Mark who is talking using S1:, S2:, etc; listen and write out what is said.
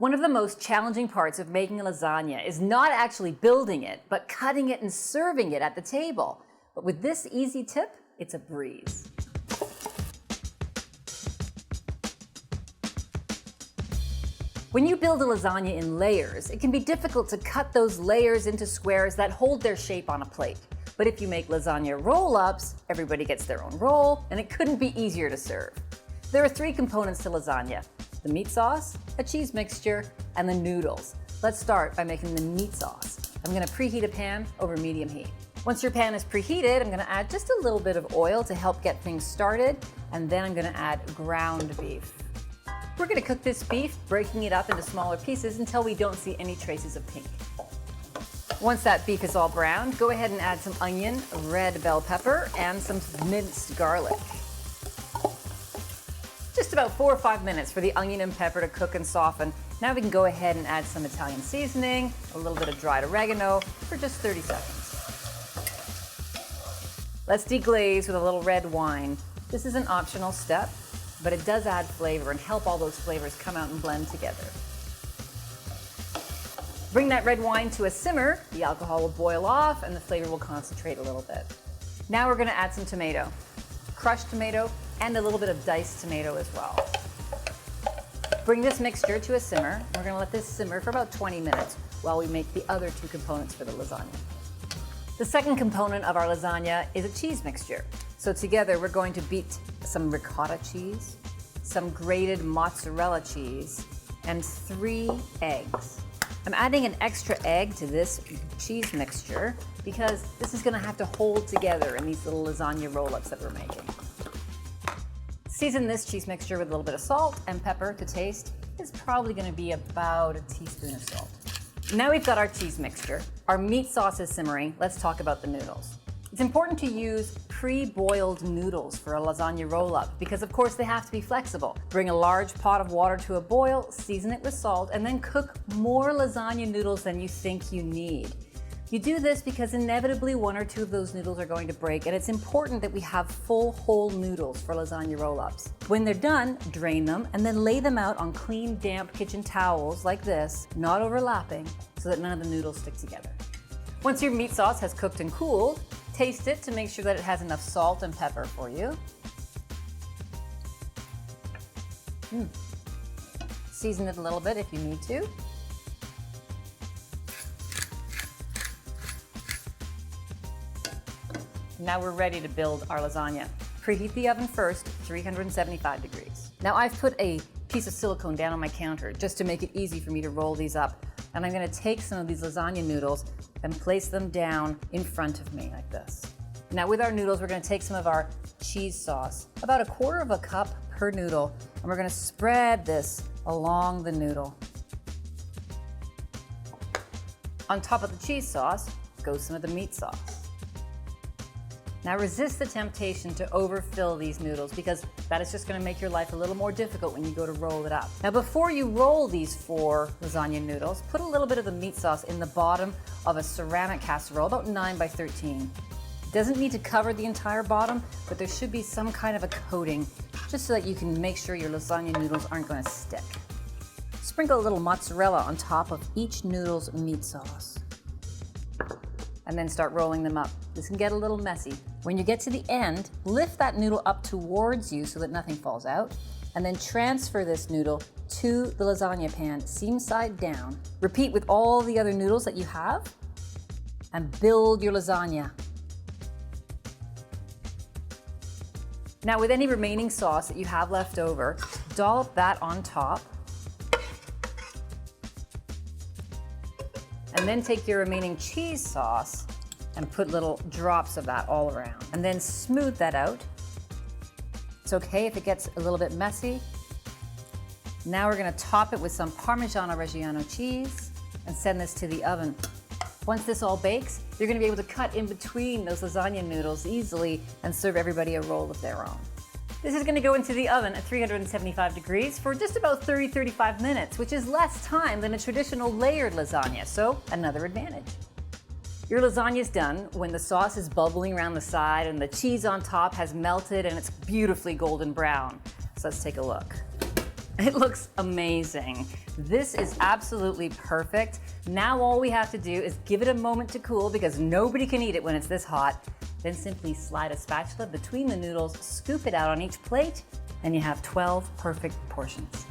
S1: One of the most challenging parts of making a lasagna is not actually building it, but cutting it and serving it at the table. But with this easy tip, it's a breeze. When you build a lasagna in layers, it can be difficult to cut those layers into squares that hold their shape on a plate. But if you make lasagna roll-ups, everybody gets their own roll, and it couldn't be easier to serve. There are three components to lasagna: the meat sauce, a cheese mixture, and the noodles. Let's start by making the meat sauce. I'm gonna preheat a pan over medium heat. Once your pan is preheated, I'm gonna add just a little bit of oil to help get things started, and then I'm gonna add ground beef. We're gonna cook this beef, breaking it up into smaller pieces until we don't see any traces of pink. Once that beef is all browned, go ahead and add some onion, red bell pepper, and some minced garlic. Just about 4 or 5 minutes for the onion and pepper to cook and soften. Now we can go ahead and add some Italian seasoning, a little bit of dried oregano for just 30 seconds. Let's deglaze with a little red wine. This is an optional step, but it does add flavor and help all those flavors come out and blend together. Bring that red wine to a simmer. The alcohol will boil off and the flavor will concentrate a little bit. Now we're gonna add some tomato, crushed tomato, and a little bit of diced tomato as well. Bring this mixture to a simmer. We're gonna let this simmer for about 20 minutes while we make the other two components for the lasagna. The second component of our lasagna is a cheese mixture. So together we're going to beat some ricotta cheese, some grated mozzarella cheese, and 3 eggs. I'm adding an extra egg to this cheese mixture because this is gonna have to hold together in these little lasagna roll-ups that we're making. Season this cheese mixture with a little bit of salt and pepper to taste. It's probably gonna be about a teaspoon of salt. Now we've got our cheese mixture. Our meat sauce is simmering. Let's talk about the noodles. It's important to use pre-boiled noodles for a lasagna roll-up because of course they have to be flexible. Bring a large pot of water to a boil, season it with salt, and then cook more lasagna noodles than you think you need. You do this because inevitably 1 or 2 of those noodles are going to break, and it's important that we have full whole noodles for lasagna roll-ups. When they're done, drain them and then lay them out on clean, damp kitchen towels like this, not overlapping, so that none of the noodles stick together. Once your meat sauce has cooked and cooled, taste it to make sure that it has enough salt and pepper for you. Season it a little bit if you need to. Now we're ready to build our lasagna. Preheat the oven first, 375 degrees. Now I've put a piece of silicone down on my counter just to make it easy for me to roll these up. And I'm gonna take some of these lasagna noodles and place them down in front of me like this. Now with our noodles, we're gonna take some of our cheese sauce, about 1/4 cup per noodle, and we're gonna spread this along the noodle. On top of the cheese sauce goes some of the meat sauce. Now resist the temptation to overfill these noodles because that is just gonna make your life a little more difficult when you go to roll it up. Now before you roll these 4 lasagna noodles, put a little bit of the meat sauce in the bottom of a ceramic casserole, about 9 by 13. It doesn't need to cover the entire bottom, but there should be some kind of a coating just so that you can make sure your lasagna noodles aren't gonna stick. Sprinkle a little mozzarella on top of each noodle's meat sauce. And then start rolling them up. This can get a little messy. When you get to the end, lift that noodle up towards you so that nothing falls out, and then transfer this noodle to the lasagna pan, seam side down. Repeat with all the other noodles that you have, and build your lasagna. Now with any remaining sauce that you have left over, dollop that on top, and then take your remaining cheese sauce and put little drops of that all around. And then smooth that out. It's okay if it gets a little bit messy. Now we're gonna top it with some Parmesan Reggiano cheese and send this to the oven. Once this all bakes, you're gonna be able to cut in between those lasagna noodles easily and serve everybody a roll of their own. This is gonna go into the oven at 375 degrees for just about 30-35 minutes, which is less time than a traditional layered lasagna, so another advantage. Your lasagna is done when the sauce is bubbling around the side and the cheese on top has melted and it's beautifully golden brown. So let's take a look. It looks amazing. This is absolutely perfect. Now all we have to do is give it a moment to cool because nobody can eat it when it's this hot. Then simply slide a spatula between the noodles, scoop it out on each plate, and you have 12 perfect portions.